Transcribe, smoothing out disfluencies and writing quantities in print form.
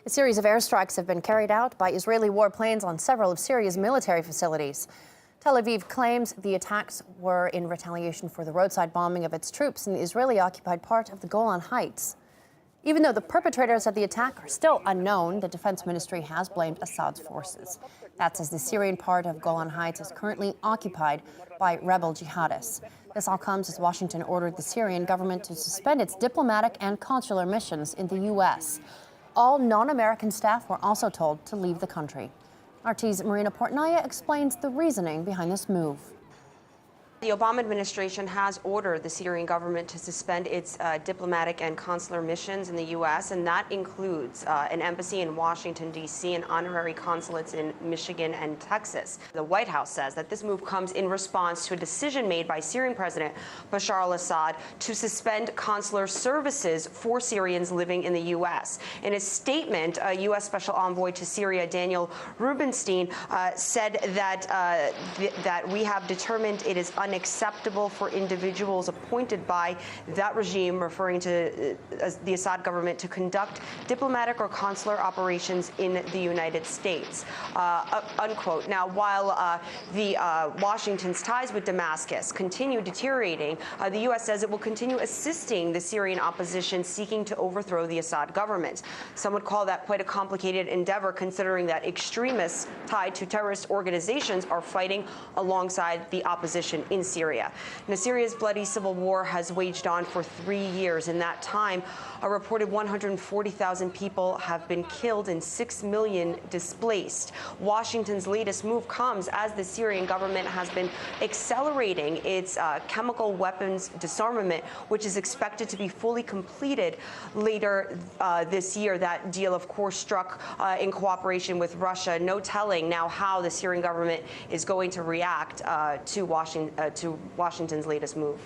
A series of airstrikes have been carried out by Israeli warplanes on several of Syria's military facilities. Tel Aviv claims the attacks were in retaliation for the roadside bombing of its troops in the Israeli-occupied part of the Golan Heights. Even though the perpetrators of the attack are still unknown, the defense ministry has blamed Assad's forces. That's as the Syrian part of Golan Heights is currently occupied by rebel jihadists. This all comes as Washington ordered the Syrian government to suspend its diplomatic and consular missions in the U.S. All non-American staff were also told to leave the country. RT's Marina Portnaya explains the reasoning behind this move. The Obama administration has ordered the Syrian government to suspend its diplomatic and consular missions in the U.S., and that includes an embassy in Washington, D.C., and honorary consulates in Michigan and Texas. The White House says that this move comes in response to a decision made by Syrian President Bashar al-Assad to suspend consular services for Syrians living in the U.S. In a statement, U.S. Special Envoy to Syria, Daniel Rubinstein, said that we have determined it is unacceptable for individuals appointed by that regime, referring to the Assad government, to conduct diplomatic or consular operations in the United States, unquote. Now, while Washington's ties with Damascus continue deteriorating, the U.S. says it will continue assisting the Syrian opposition seeking to overthrow the Assad government. Some would call that quite a complicated endeavor, considering that extremists tied to terrorist organizations are fighting alongside the opposition in Syria. Now, Syria's bloody civil war has waged on for 3 years. In that time, a reported 140,000 people have been killed and 6 million displaced. Washington's latest move comes as the Syrian government has been accelerating its chemical weapons disarmament, which is expected to be fully completed later this year. That deal, of course, struck in cooperation with Russia. No telling now how the Syrian government is going to react to Washington's latest move.